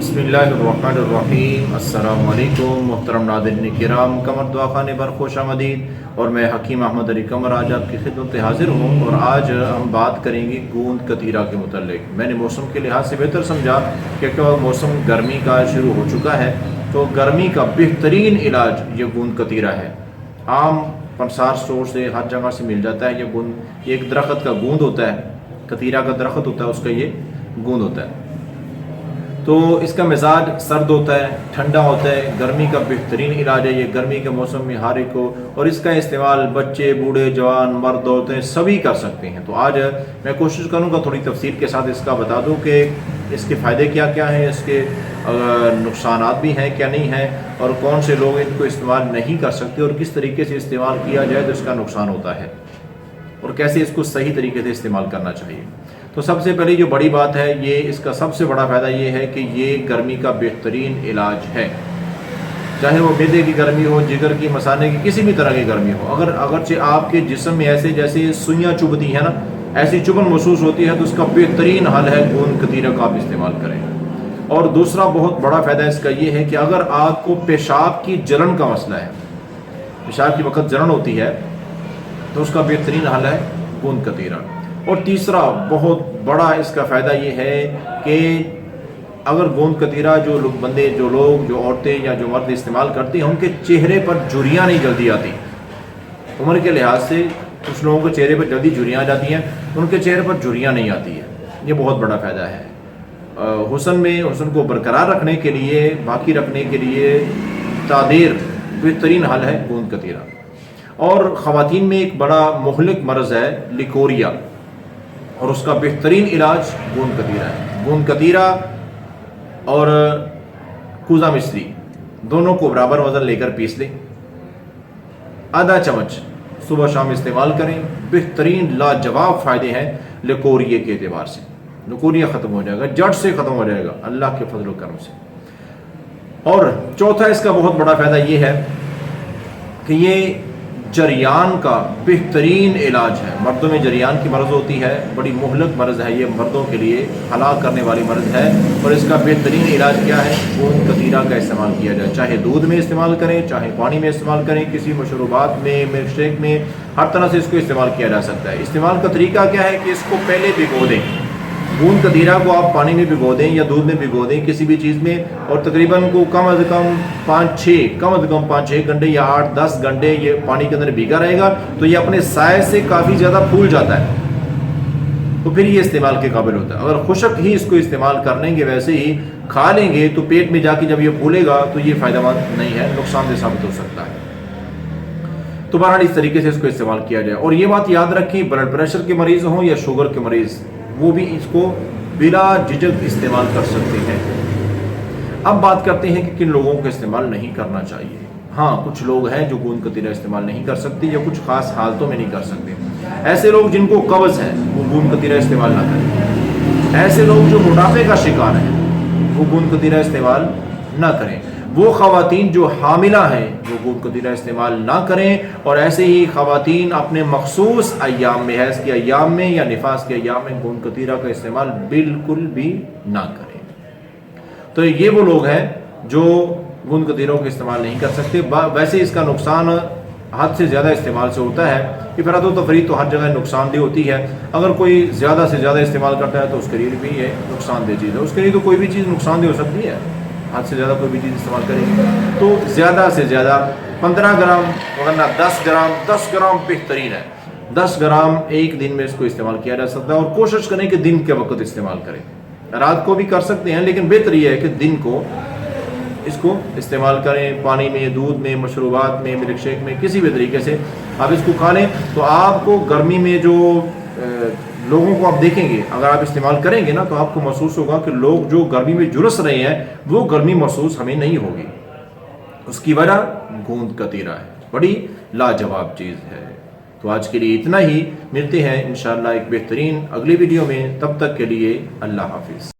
بسم اللہ الرحمن الرحیم۔ السلام علیکم محترم ناظرین کرام، قمر دعا خانے پر خوش آمدید۔ اور میں حکیم احمد علی قمر آج آپ کی خدمت میں حاضر ہوں، اور آج ہم بات کریں گے گوند کتیرا کے متعلق۔ میں نے موسم کے لحاظ سے بہتر سمجھا کہ موسم گرمی کا شروع ہو چکا ہے، تو گرمی کا بہترین علاج یہ گوند کتیرا ہے۔ عام پنسار سٹور سے ہر جگہ سے مل جاتا ہے یہ گوند۔ ایک درخت کا گوند ہوتا ہے، کتیرا کا درخت ہوتا ہے، اس کا یہ گوند ہوتا ہے۔ تو اس کا مزاج سرد ہوتا ہے، ٹھنڈا ہوتا ہے، گرمی کا بہترین علاج ہے یہ۔ گرمی کے موسم میں ہر ایک کو، اور اس کا استعمال بچے، بوڑھے، جوان، مرد، عورتیں سبھی کر سکتے ہیں۔ تو آج میں کوشش کروں گا تھوڑی تفصیل کے ساتھ اس کا بتا دوں کہ اس کے فائدے کیا کیا ہیں، اس کے نقصانات بھی ہیں کیا نہیں ہیں، اور کون سے لوگ ان کو استعمال نہیں کر سکتے، اور کس طریقے سے استعمال کیا جائے تو اس کا نقصان ہوتا ہے، اور کیسے اس کو صحیح طریقے سے استعمال کرنا چاہیے۔ تو سب سے پہلے جو بڑی بات ہے، یہ اس کا سب سے بڑا فائدہ یہ ہے کہ یہ گرمی کا بہترین علاج ہے۔ چاہے وہ معدے کی گرمی ہو، جگر کی، مثانے کی، کسی بھی طرح کی گرمی ہو، اگرچہ آپ کے جسم میں ایسے جیسے سوئیاں چبھتی ہیں نا، ایسی چبھن محسوس ہوتی ہے، تو اس کا بہترین حل ہے گوند کتیرا کا آپ استعمال کریں۔ اور دوسرا بہت بڑا فائدہ اس کا یہ ہے کہ اگر آپ کو پیشاب کی جلن کا مسئلہ ہے، پیشاب کی وقت جلن ہوتی ہے، تو اس کا بہترین حل ہے گوند کتیرا۔ اور تیسرا بہت بڑا اس کا فائدہ یہ ہے کہ اگر گوند کتیرا جو لوگ جو عورتیں یا جو مرد استعمال کرتے ہیں، ان کے چہرے پر جھریاں نہیں جلدی آتی۔ عمر کے لحاظ سے کچھ لوگوں کے چہرے پر جلدی جھریاں آ جاتی ہیں، ان کے چہرے پر جھریاں نہیں آتی ہے، یہ بہت بڑا فائدہ ہے۔ حسن کو برقرار رکھنے کے لیے، باقی رکھنے کے لیے تعدیر بہترین حل ہے گوند کتیرا۔ اور خواتین میں ایک بڑا مہلک مرض ہے لیکوریا، اور اس کا بہترین علاج گوند کتیرا ہے۔ گوند کتیرا اور کوزہ مصری دونوں کو برابر وزن لے کر پیس لیں، آدھا چمچ صبح شام استعمال کریں، بہترین لاجواب فائدے ہیں لیکوریے کے اعتبار سے۔ لیکوریا ختم ہو جائے گا، جڑ سے ختم ہو جائے گا اللہ کے فضل و کرم سے۔ اور چوتھا اس کا بہت بڑا فائدہ یہ ہے کہ یہ جریان کا بہترین علاج ہے۔ مردوں میں جریان کی مرض ہوتی ہے، بڑی مہلک مرض ہے یہ، مردوں کے لیے ہلاک کرنے والی مرض ہے، اور اس کا بہترین علاج کیا ہے؟ گوند کتیرا کا استعمال کیا جائے، چاہے دودھ میں استعمال کریں، چاہے پانی میں استعمال کریں، کسی مشروبات میں، ملک شیک میں، ہر طرح سے اس کو استعمال کیا جا سکتا ہے۔ استعمال کا طریقہ کیا ہے کہ اس کو پہلے بھگو دیں، گوند کتیرا کو آپ پانی میں بھگو دیں یا دودھ میں بھگو دیں، کسی بھی چیز میں، اور تقریباً کو کم از کم 5-6 گھنٹے یا 8-10 گھنٹے یہ پانی کے اندر بھیگا رہے گا، تو یہ اپنے سائز سے کافی زیادہ پھول جاتا ہے، تو پھر یہ استعمال کے قابل ہوتا ہے۔ اگر خشک ہی اس کو استعمال کر لیں گے، ویسے ہی کھا لیں گے، تو پیٹ میں جا کے جب یہ پھولے گا تو یہ فائدہ مند نہیں ہے، نقصان دہ ثابت ہو سکتا ہے۔ تو بہرحال اس طریقے سے اس کو استعمال کیا جائے۔ اور یہ بات یاد رکھیں، بلڈ پریشر کے مریض ہوں یا شوگر کے مریض، وہ بھی اس کو بلا جھجک استعمال کر سکتے ہیں۔ اب بات کرتے ہیں کہ کن لوگوں کو استعمال نہیں کرنا چاہیے۔ ہاں، کچھ لوگ ہیں جو گوند کتیرا استعمال نہیں کر سکتے، یا کچھ خاص حالتوں میں نہیں کر سکتے۔ ایسے لوگ جن کو قبض ہے وہ گوند کتیرا استعمال نہ کریں۔ ایسے لوگ جو موٹاپے کا شکار ہیں وہ گوند کتیرا استعمال نہ کریں۔ وہ خواتین جو حاملہ ہیں وہ گوند کتیرا استعمال نہ کریں، اور ایسے ہی خواتین اپنے مخصوص ایام میں، حیض کے ایام میں یا نفاس کے ایام میں گوند کتیرا کا استعمال بالکل بھی نہ کریں۔ تو یہ وہ لوگ ہیں جو گوند کتیروں کا استعمال نہیں کر سکتے۔ ویسے اس کا نقصان حد سے زیادہ استعمال سے ہوتا ہے، افراط و تفریط تو ہر جگہ نقصان دہ ہوتی ہے۔ اگر کوئی زیادہ سے زیادہ استعمال کرتا ہے تو اس کے لیے بھی یہ نقصان دہ چیز ہے۔ اس کے لیے تو کوئی بھی چیز نقصان دہ ہو سکتی ہے، حد سے زیادہ کوئی بھی چیز استعمال کریں گے تو زیادہ سے زیادہ 15 گرام، ورنہ 10 گرام بہترین ہے۔ 10 گرام ایک دن میں اس کو استعمال کیا جا سکتا ہے، اور کوشش کریں کہ دن کے وقت استعمال کریں۔ رات کو بھی کر سکتے ہیں، لیکن بہتر یہ ہے کہ دن کو اس کو استعمال کریں، پانی میں، دودھ میں، مشروبات میں، ملک شیک میں، کسی بھی طریقے سے آپ اس کو کھا لیں، تو آپ کو گرمی میں جو لوگوں کو آپ دیکھیں گے، اگر آپ استعمال کریں گے نا، تو آپ کو محسوس ہوگا کہ لوگ جو گرمی میں جھلس رہے ہیں وہ گرمی محسوس ہمیں نہیں ہوگی۔ اس کی وجہ گوند کتیرا ہے، بڑی لاجواب چیز ہے۔ تو آج کے لیے اتنا ہی، ملتے ہیں انشاءاللہ ایک بہترین اگلی ویڈیو میں، تب تک کے لیے اللہ حافظ۔